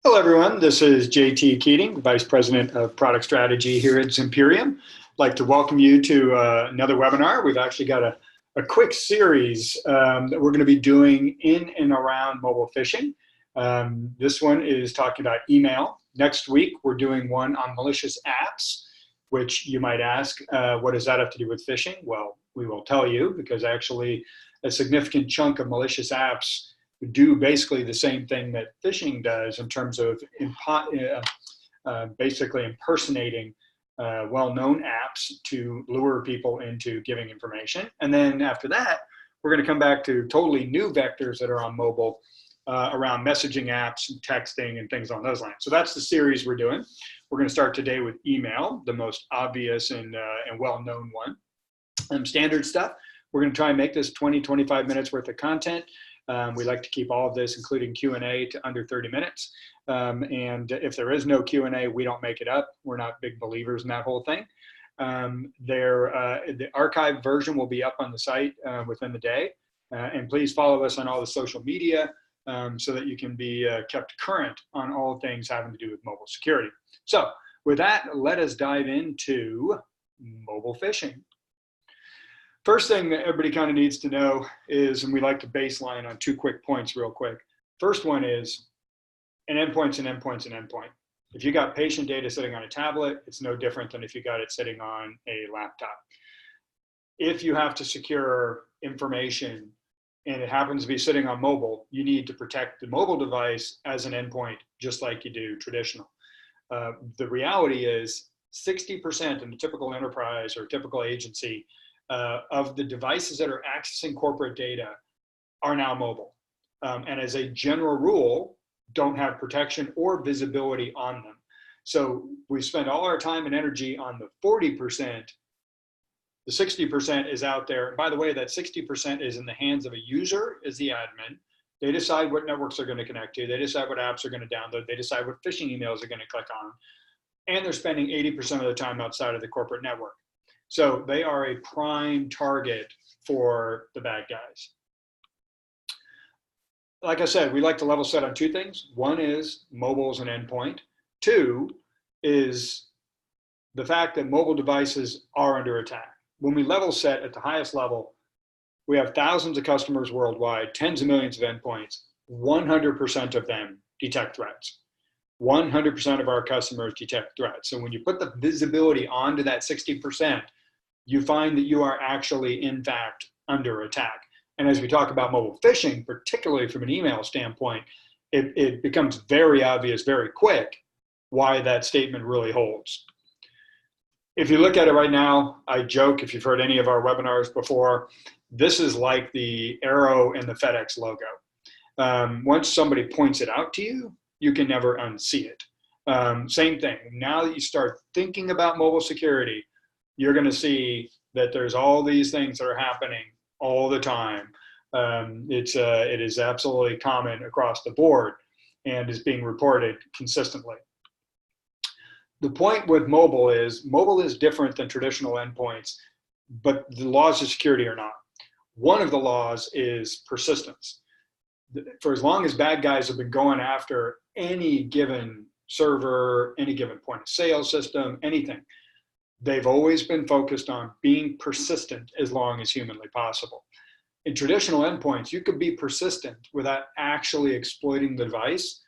Hello, everyone. This is JT Keating, Vice President of Product Strategy here at Zimperium. I'd like to welcome you to another webinar. We've actually got a quick series that we're going to be doing in and around mobile phishing. This one is talking about email. Next week, we're doing one on malicious apps, which you might ask, what does that have to do with phishing? Well, we will tell you, because actually a significant chunk of malicious apps do basically the same thing that phishing does in terms of basically impersonating well-known apps to lure people into giving information. And then after that, we're going to come back to totally new vectors that are on mobile around messaging apps and texting and things on those lines. So that's the series we're doing. We're going to start today with email, the most obvious and well-known one. Standard stuff. We're going to try and make this 20-25 minutes worth of content. We like to keep all of this, including Q&A, to under 30 minutes. And if there is no Q&A, we don't make it up. We're not big believers in that whole thing. The archived version will be up on the site within the day. And please follow us on all the social media so that you can be kept current on all things having to do with mobile security. So with that, let us dive into mobile phishing. First thing that everybody kind of needs to know is, and we like to baseline on two quick points real quick. First one is an endpoint's an endpoint's an endpoint. If you got patient data sitting on a tablet, it's no different than if you got it sitting on a laptop. If you have to secure information and it happens to be sitting on mobile, you need to protect the mobile device as an endpoint, just like you do traditional. The reality is 60% in the typical enterprise or typical agency of the devices that are accessing corporate data are now mobile. And as a general rule, don't have protection or visibility on them. So we spend all our time and energy on the 40%. The 60% is out there. And by the way, that 60% is in the hands of a user as the admin. They decide what networks they're going to connect to. They decide what apps are going to download. They decide what phishing emails they're going to click on. And they're spending 80% of the time outside of the corporate network. So they are a prime target for the bad guys. Like I said, we like to level set on two things. One is mobile as an endpoint. Two is the fact that mobile devices are under attack. When we level set at the highest level, we have thousands of customers worldwide, tens of millions of endpoints. 100% of them detect threats. 100% of our customers detect threats. So when you put the visibility onto that 60%, you find that you are actually, in fact, under attack. And as we talk about mobile phishing, particularly from an email standpoint, it becomes very obvious very quick why that statement really holds. If you look at it right now, I joke, if you've heard any of our webinars before, this is like the arrow in the FedEx logo. Once somebody points it out to you, you can never unsee it. Same thing. Now that you start thinking about mobile security, you're going to see that there's all these things that are happening all the time. It is absolutely common across the board and is being reported consistently. The point with mobile is different than traditional endpoints, but the laws of security are not. One of the laws is persistence. For as long as bad guys have been going after any given server, any given point of sale system, anything, they've always been focused on being persistent as long as humanly possible. In traditional endpoints, you could be persistent without actually exploiting the device.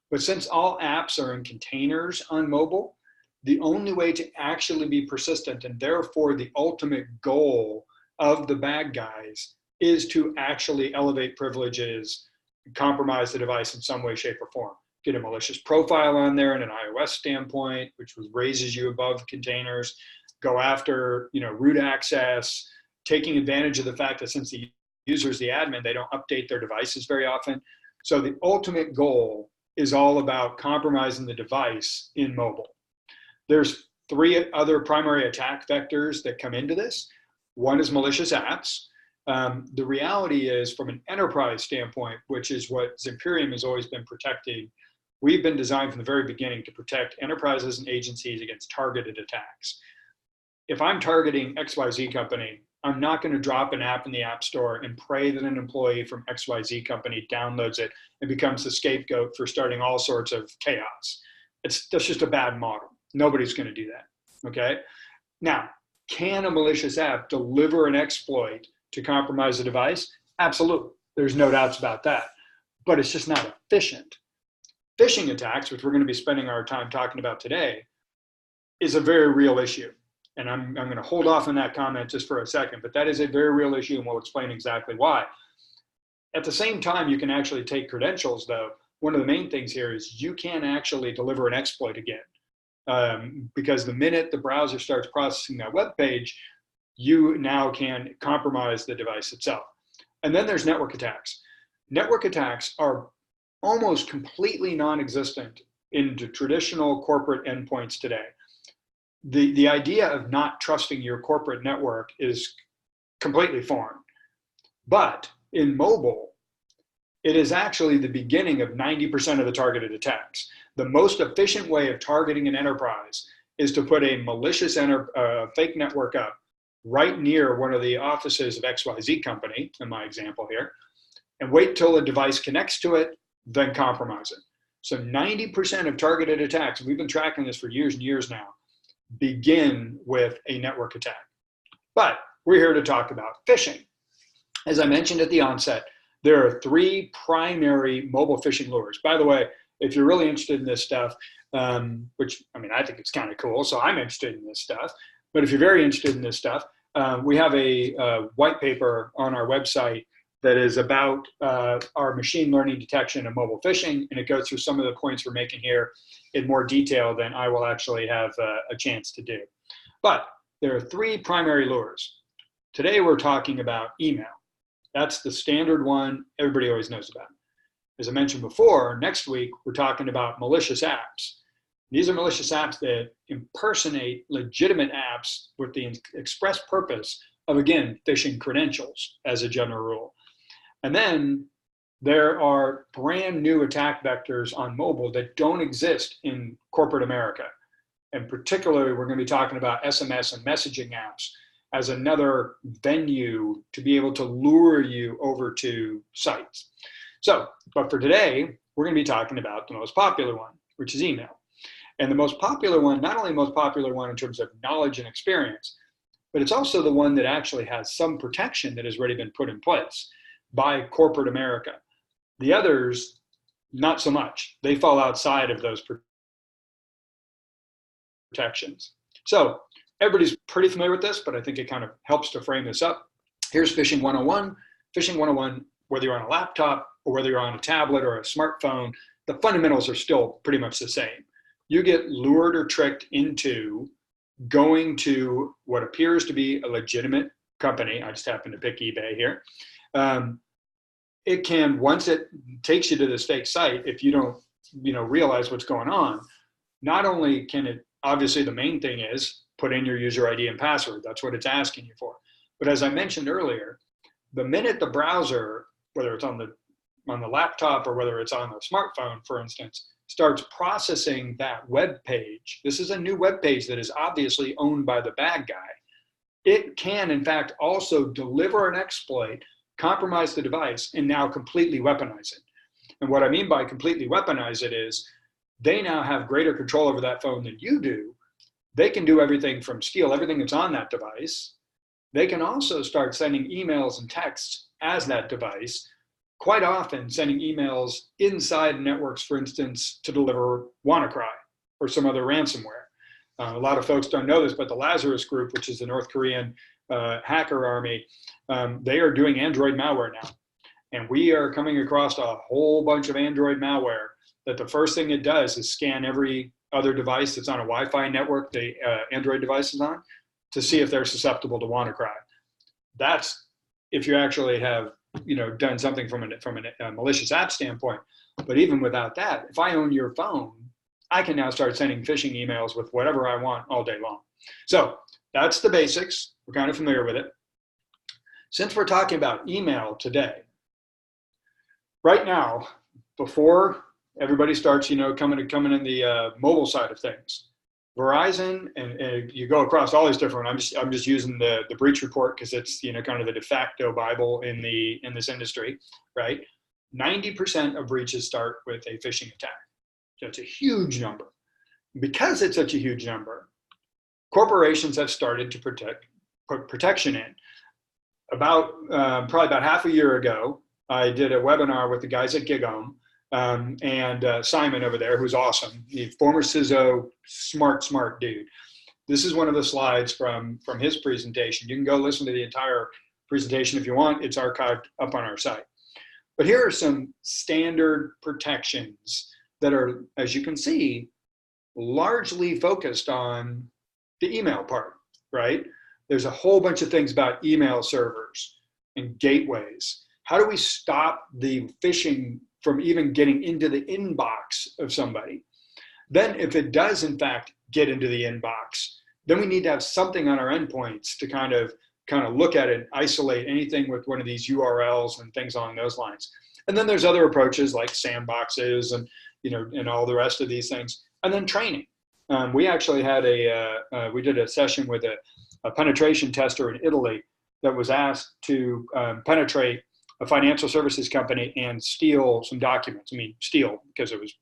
But since all apps are in containers on mobile, the only way to actually be persistent, and therefore the ultimate goal of the bad guys, is to actually elevate privileges, compromise the device in some way, shape, or form. Get a malicious profile on there in an iOS standpoint, which raises you above containers, go after root access, taking advantage of the fact that since the user is the admin, they don't update their devices very often. So the ultimate goal is all about compromising the device in mobile. There's three other primary attack vectors that come into this. One is malicious apps. The reality is, from an enterprise standpoint, which is what Zimperium has always been protecting, we've been designed from the very beginning to protect enterprises and agencies against targeted attacks. If I'm targeting XYZ company, I'm not going to drop an app in the App Store and pray that an employee from XYZ company downloads it and becomes the scapegoat for starting all sorts of chaos. That's just a bad model. Nobody's going to do that, okay? Now, can a malicious app deliver an exploit to compromise the device? Absolutely. There's no doubts about that. But it's just not efficient. Phishing attacks, which we're going to be spending our time talking about today, is a very real issue. And I'm going to hold off on that comment just for a second, but that is a very real issue, and we'll explain exactly why. At the same time, you can actually take credentials, though. One of the main things here is you can actually deliver an exploit again. Because the minute the browser starts processing that web page, you now can compromise the device itself. And then there's network attacks. Network attacks are almost completely non-existent in the traditional corporate endpoints today. The idea of not trusting your corporate network is completely foreign. But in mobile, it is actually the beginning of 90% of the targeted attacks. The most efficient way of targeting an enterprise is to put a malicious fake network up right near one of the offices of XYZ company, in my example here, and wait till a device connects to it, then compromise it. So 90% of targeted attacks, we've been tracking this for years and years now, begin with a network attack. But we're here to talk about phishing. As I mentioned at the onset, there are 3 primary mobile phishing lures. By the way, if you're really interested in this stuff, which, I mean, I think it's kind of cool, so I'm interested in this stuff. But if you're very interested in this stuff, we have a white paper on our website that is about our machine learning detection of mobile phishing, and it goes through some of the points we're making here in more detail than I will actually have a chance to do. But there are 3 primary lures. Today we're talking about email. That's the standard one everybody always knows about. As I mentioned before, next week we're talking about malicious apps. These are malicious apps that impersonate legitimate apps with the express purpose of, again, phishing credentials as a general rule. And then there are brand new attack vectors on mobile that don't exist in corporate America. And particularly, we're going to be talking about SMS and messaging apps as another venue to be able to lure you over to sites. So, but for today, we're going to be talking about the most popular one, which is email. And the most popular one, not only the most popular one in terms of knowledge and experience, but it's also the one that actually has some protection that has already been put in place by corporate America. The others, not so much. They fall outside of those protections. So everybody's pretty familiar with this, but I think it kind of helps to frame this up. Here's Phishing 101. Phishing 101, whether you're on a laptop or whether you're on a tablet or a smartphone, the fundamentals are still pretty much the same. You get lured or tricked into going to what appears to be a legitimate company. I just happen to pick eBay here. It can, once it takes you to this fake site, if you don't, realize what's going on, not only can it, obviously the main thing is put in your user ID and password. That's what it's asking you for. But as I mentioned earlier, the minute the browser, whether it's on the laptop or whether it's on the smartphone, for instance, starts processing that web page, this is a new web page that is obviously owned by the bad guy. It can, in fact, also deliver an exploit, compromise the device, and now completely weaponize it. And what I mean by completely weaponize it is they now have greater control over that phone than you do. They can do everything from steal everything that's on that device. They can also start sending emails and texts as that device, quite often sending emails inside networks, for instance, to deliver WannaCry or some other ransomware. A lot of folks don't know this, but the Lazarus Group, which is the North Korean hacker army, they are doing Android malware now. And we are coming across a whole bunch of Android malware that the first thing it does is scan every other device that's on a Wi-Fi network the Android device is on to see if they're susceptible to WannaCry. That's if you actually have done something from a malicious app standpoint. But even without that, if I own your phone, I can now start sending phishing emails with whatever I want all day long. So that's the basics. We're kind of familiar with it. Since we're talking about email today, right now, before everybody starts, coming in the mobile side of things, Verizon, and you go across all these different. I'm just using the breach report because it's kind of the de facto Bible in this industry, right? 90% of breaches start with a phishing attack. So it's a huge number. Because it's such a huge number, corporations have started to put protection in. Probably about half a year ago, I did a webinar with the guys at GigHome, and Simon over there, who's awesome. The former CISO, smart dude. This is one of the slides from his presentation. You can go listen to the entire presentation if you want. It's archived up on our site. But here are some standard protections that are, as you can see, largely focused on the email part, right? There's a whole bunch of things about email servers and gateways. How do we stop the phishing from even getting into the inbox of somebody? Then if it does in fact get into the inbox, then we need to have something on our endpoints to kind of look at it, isolate anything with one of these URLs and things along those lines. And then there's other approaches like sandboxes and and all the rest of these things. And then training. We actually had we did a session with a penetration tester in Italy that was asked to penetrate a financial services company and steal some documents. I mean, steal because it was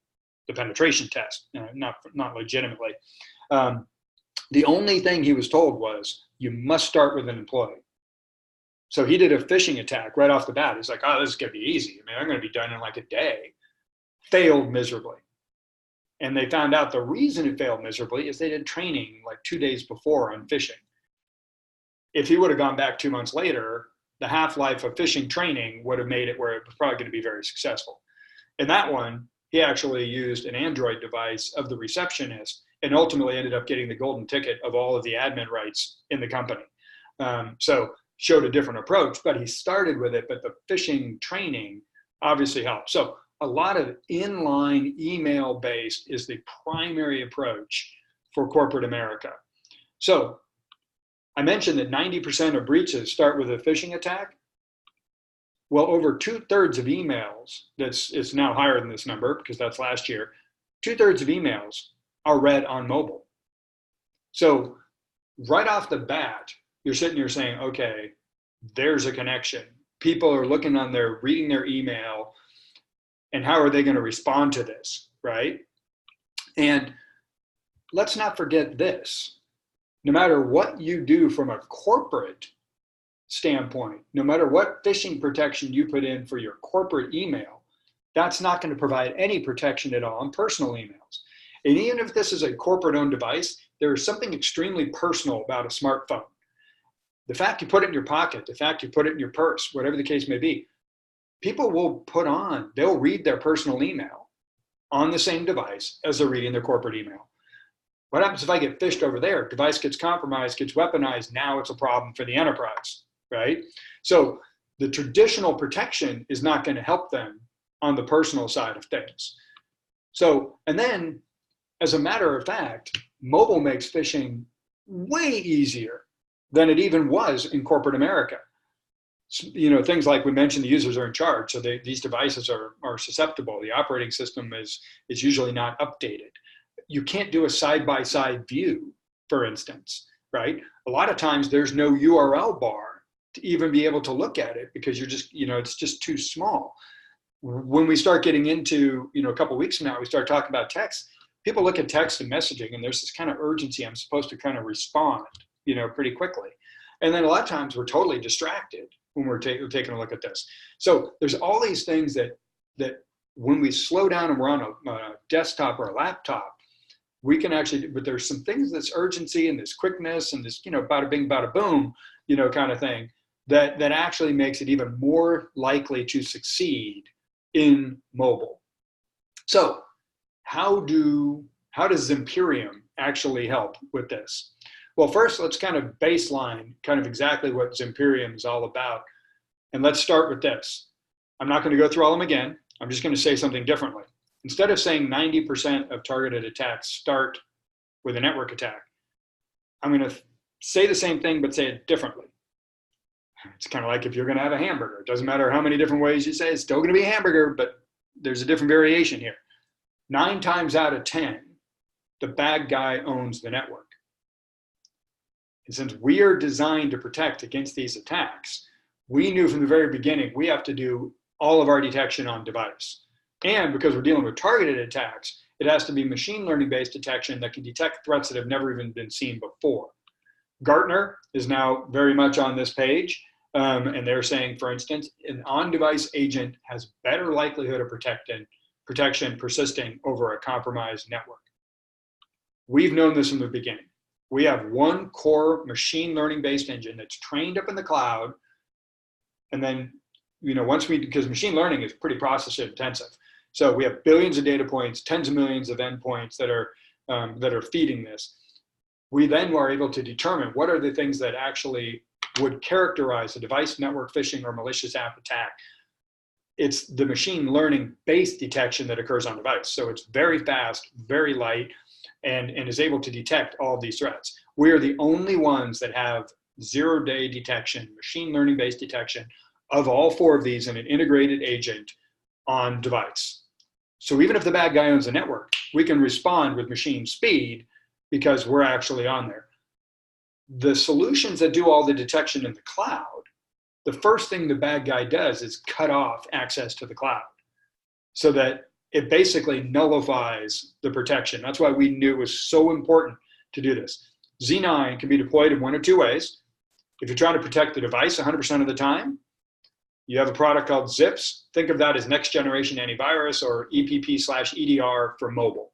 the penetration test, not legitimately. The only thing he was told was, you must start with an employee. So he did a phishing attack right off the bat. He's like, oh, this is going to be easy. I mean, I'm going to be done in like a day. Failed miserably. And they found out the reason it failed miserably is they did training like 2 days before on phishing. If he would have gone back 2 months later, the half-life of phishing training would have made it where it was probably going to be very successful. In that one, he actually used an Android device of the receptionist and ultimately ended up getting the golden ticket of all of the admin rights in the company. So showed a different approach, but he started with it, but the phishing training obviously helped. So a lot of inline email-based is the primary approach for corporate America. So I mentioned that 90% of breaches start with a phishing attack. Well, over 2/3 of emails, it's now higher than this number because that's last year, 2/3 of emails are read on mobile. So right off the bat, you're sitting here saying, okay, there's a connection. People are reading their email, and how are they going to respond to this, right? And let's not forget this. No matter what you do from a corporate standpoint, no matter what phishing protection you put in for your corporate email, that's not going to provide any protection at all on personal emails. And even if this is a corporate-owned device, there is something extremely personal about a smartphone. The fact you put it in your pocket, the fact you put it in your purse, whatever the case may be, people they'll read their personal email on the same device as they're reading their corporate email. What happens if I get phished over there? Device gets compromised, gets weaponized. Now it's a problem for the enterprise, right? So the traditional protection is not going to help them on the personal side of things. So, and then as a matter of fact, mobile makes phishing way easier than it even was in corporate America. Things like we mentioned, the users are in charge. So these devices are susceptible. The operating system is usually not updated. You can't do a side-by-side view, for instance, right? A lot of times there's no URL bar to even be able to look at it because you're just, it's just too small. When we start getting into, a couple of weeks from now, we start talking about text, people look at text and messaging and there's this kind of urgency. I'm supposed to kind of respond, pretty quickly. And then a lot of times we're totally distracted when we're taking a look at this. So there's all these things that when we slow down and we're on a desktop or a laptop, we can actually, but there's some things, this urgency and this quickness and this, bada bing, bada boom, kind of thing that actually makes it even more likely to succeed in mobile. So how does Zimperium actually help with this? Well, first, let's kind of baseline kind of exactly what Zimperium is all about. And let's start with this. I'm not going to go through all of them again. I'm just going to say something differently. Instead of saying 90% of targeted attacks start with a network attack, I'm going to say the same thing, but say it differently. It's kind of like if you're going to have a hamburger. It doesn't matter how many different ways you say it's still going to be a hamburger, but there's a different variation here. 9 times out of 10, the bad guy owns the network. And since we are designed to protect against these attacks, we knew from the very beginning we have to do all of our detection on device. And because we're dealing with targeted attacks, it has to be machine learning based detection that can detect threats that have never even been seen before. Gartner is now very much on this page, and they're saying, for instance, an on-device agent has better likelihood of protection persisting over a compromised network. We've known this from the beginning. We have one core machine learning based engine that's trained up in the cloud, and then because machine learning is pretty process intensive. So we have billions of data points, tens of millions of endpoints that are feeding this. We then are able to determine what are the things that actually would characterize a device network phishing or malicious app attack. It's the machine learning based detection that occurs on device. So it's very fast, very light, and is able to detect all of these threats. We are the only ones that have zero-day detection, machine learning based detection of all four of these in an integrated agent on device. So even if the bad guy owns the network, we can respond with machine speed because we're actually on there. The solutions that do all the detection in the cloud, the first thing the bad guy does is cut off access to the cloud so that it basically nullifies the protection. That's why we knew it was so important to do this. Z9 can be deployed in one of two ways. If you're trying to protect the device 100% of the time, you have a product called Zips. Think of that as next generation antivirus or EPP/EDR for mobile.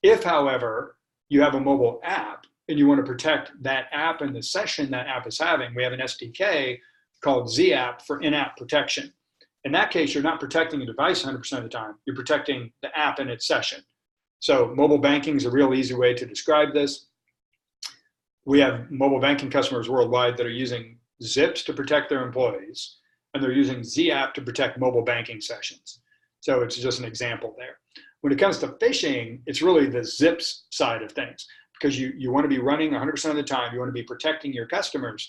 If, however, you have a mobile app and you want to protect that app and the session that app is having, we have an SDK called ZApp for in-app protection. In that case, you're not protecting the device 100% of the time. You're protecting the app and its session. So mobile banking is a real easy way to describe this. We have mobile banking customers worldwide that are using Zips to protect their employees, and they're using ZApp to protect mobile banking sessions. So it's just an example there. When it comes to phishing, it's really the Zips side of things, because you want to be running 100% of the time. You want to be protecting your customers,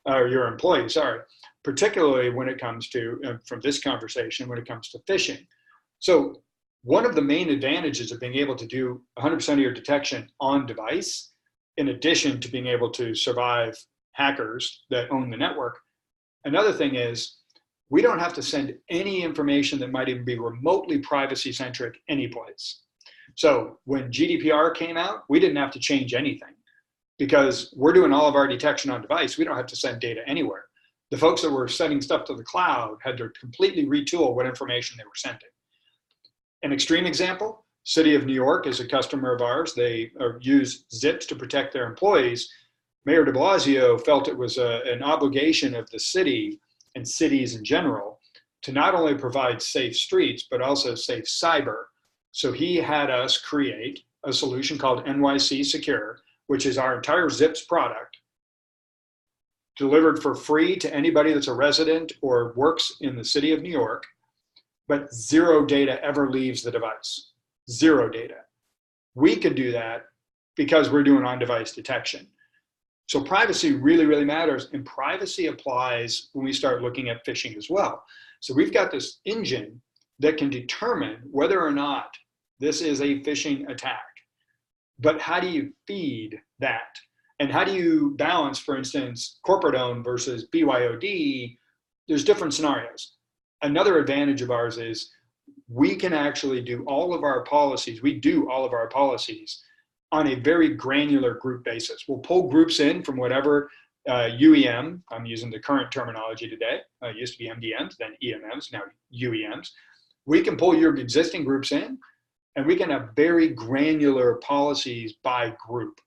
or your employees, sorry, particularly when it comes to, from this conversation, when it comes to phishing. So one of the main advantages of being able to do 100% of your detection on device, in addition to being able to survive hackers that own the network, another thing is we don't have to send any information that might even be remotely privacy-centric anyplace. So when GDPR came out, we didn't have to change anything because we're doing all of our detection on device. We don't have to send data anywhere. The folks that were sending stuff to the cloud had to completely retool what information they were sending. An extreme example, City of New York is a customer of ours. They use Zips to protect their employees. Mayor de Blasio felt it was an obligation of the city and cities in general to not only provide safe streets, but also safe cyber. So he had us create a solution called NYC Secure, which is our entire Zips product, delivered for free to anybody that's a resident or works in the city of New York, but zero data ever leaves the device. Zero data. We could do that because we're doing on-device detection. So privacy really, really matters, and privacy applies when we start looking at phishing as well. So we've got this engine that can determine whether or not this is a phishing attack. But how do you feed that? And how do you balance, for instance, corporate-owned versus BYOD? There's different scenarios. Another advantage of ours is we can actually do all of our policies. We do all of our policies on a very granular group basis. We'll pull groups in from whatever UEM, I'm using the current terminology today, it used to be MDMs, then EMMs, now UEMs. We can pull your existing groups in, and we can have very granular policies by group.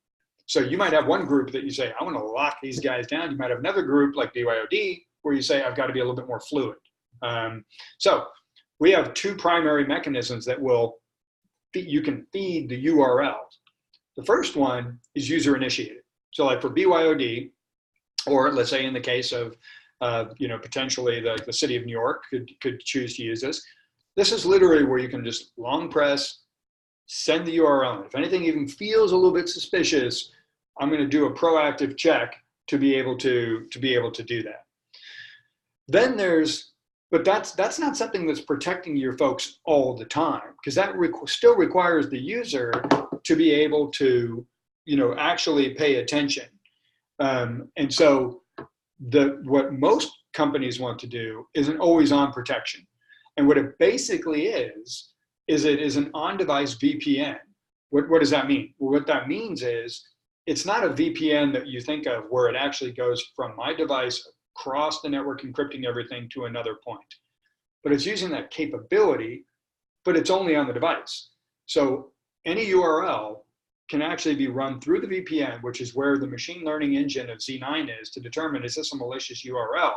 So you might have one group that you say, I want to lock these guys down. You might have another group like BYOD where you say, I've got to be a little bit more fluid. So we have two primary mechanisms that you can feed the URLs. The first one is user initiated. So like for BYOD, or let's say in the case of potentially the city of New York could choose to use this. This is literally where you can just long press, send the URL. If anything even feels a little bit suspicious, I'm going to do a proactive check to be able to do that. Then but that's not something that's protecting your folks all the time, because that still requires the user to be able to, actually pay attention. And so what most companies want to do is an always-on protection. And what it basically is it is an on-device VPN. What does that mean? Well, what that means is it's not a VPN that you think of where it actually goes from my device across the network, encrypting everything to another point. But it's using that capability, but it's only on the device. So any URL can actually be run through the VPN, which is where the machine learning engine of Z9 is to determine, is this a malicious URL?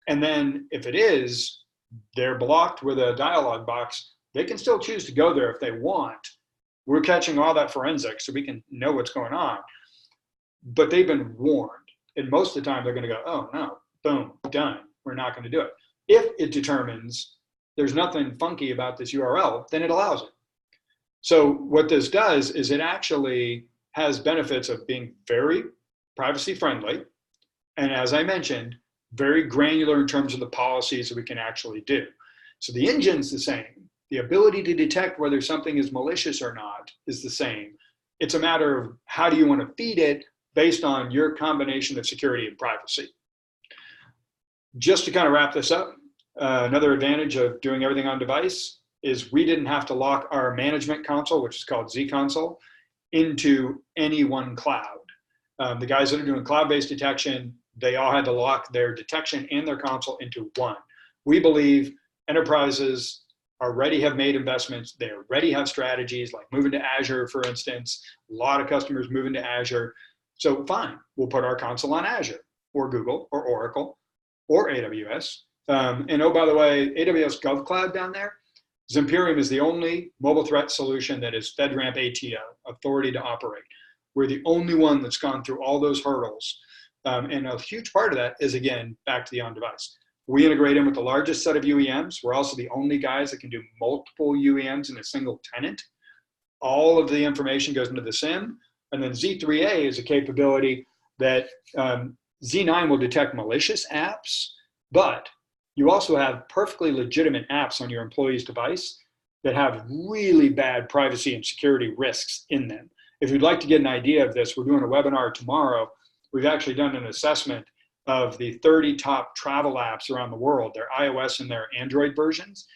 And then if it is, they're blocked with a dialog box. They can still choose to go there if they want. We're catching all that forensics so we can know what's going on. But they've been warned. And most of the time they're going to go, oh no, boom, done. We're not going to do it. If it determines there's nothing funky about this URL, then it allows it. So what this does is it actually has benefits of being very privacy friendly. And as I mentioned, very granular in terms of the policies that we can actually do. So the engine's the same. The ability to detect whether something is malicious or not is the same. It's a matter of how do you want to feed it based on your combination of security and privacy. Just to kind of wrap this up, another advantage of doing everything on device is we didn't have to lock our management console, which is called Z console, into any one cloud. The guys that are doing cloud-based detection, they all had to lock their detection and their console into one. We believe enterprises already have made investments. They already have strategies like moving to Azure, for instance. A lot of customers moving to Azure. So fine, we'll put our console on Azure or Google or Oracle or AWS. And oh, by the way, AWS GovCloud down there, Zimperium is the only mobile threat solution that is FedRAMP ATO, authority to operate. We're the only one that's gone through all those hurdles. And a huge part of that is, again, back to the on-device. We integrate in with the largest set of UEMs. We're also the only guys that can do multiple UEMs in a single tenant. All of the information goes into the SIM. And then Z3A is a capability that Z9 will detect malicious apps, but you also have perfectly legitimate apps on your employee's device that have really bad privacy and security risks in them. If you'd like to get an idea of this, we're doing a webinar tomorrow. We've actually done an assessment of the 30 top travel apps around the world, their iOS and their Android versions.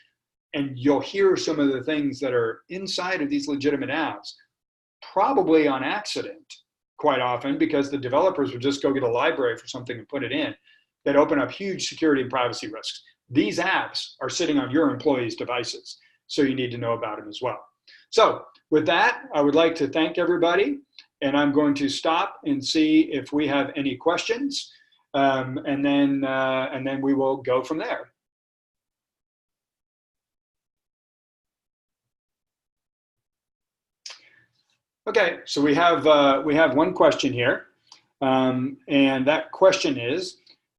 And you'll hear some of the things that are inside of these legitimate apps, probably on accident quite often, because the developers would just go get a library for something and put it in, that open up huge security and privacy risks. These apps are sitting on your employees' devices, so you need to know about them as well. So with that, I would like to thank everybody, and I'm going to stop and see if we have any questions, and then we will go from there. Okay, so we have one question here, and that question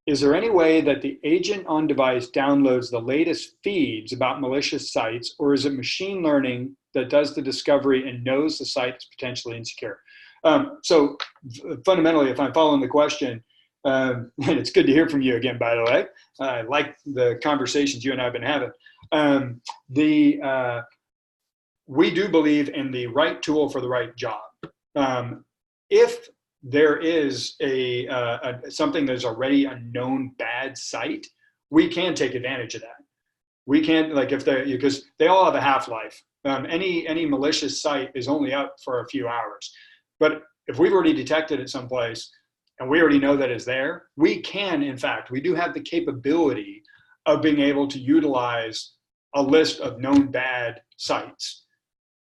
is there any way that the agent on device downloads the latest feeds about malicious sites, or is it machine learning that does the discovery and knows the site is potentially insecure? So fundamentally, if I'm following the question, and it's good to hear from you again, by the way. I like the conversations you and I have been having. We do believe in the right tool for the right job. If there is something that's already a known bad site, we can take advantage of that. We can, like, because they all have a half-life. Any malicious site is only up for a few hours. But if we've already detected it someplace and we already know that it's there, we can, in fact, we do have the capability of being able to utilize a list of known bad sites.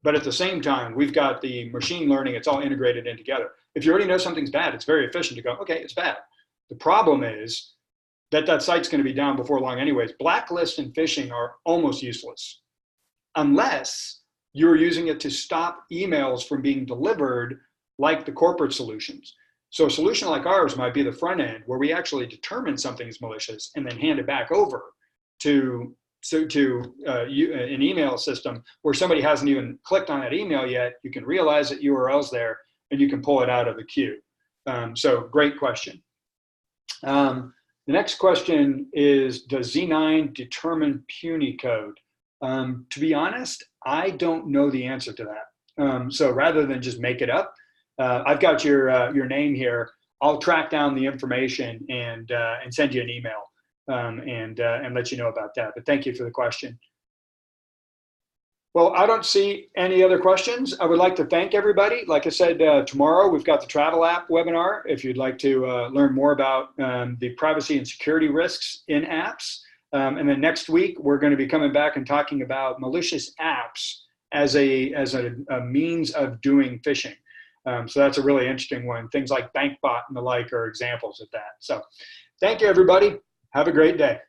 But at the same time, we've got the machine learning, it's all integrated in together. If you already know something's bad, it's very efficient to go, okay, it's bad. The problem is that site's going to be down before long anyways. Blacklists and phishing are almost useless unless you're using it to stop emails from being delivered like the corporate solutions. So a solution like ours might be the front end where we actually determine something is malicious and then hand it back over to an email system where somebody hasn't even clicked on that email yet. You can realize that URL's there and you can pull it out of the queue. So great question. The next question is, does Z9 determine puny code? To be honest, I don't know the answer to that. So rather than just make it up, I've got your name here. I'll track down the information and send you an email and let you know about that. But thank you for the question. Well, I don't see any other questions. I would like to thank everybody. Like I said, tomorrow we've got the travel app webinar. If you'd like to learn more about the privacy and security risks in apps. And then next week, we're going to be coming back and talking about malicious apps as a means of doing phishing. So that's a really interesting one. Things like BankBot and the like are examples of that. So thank you, everybody. Have a great day.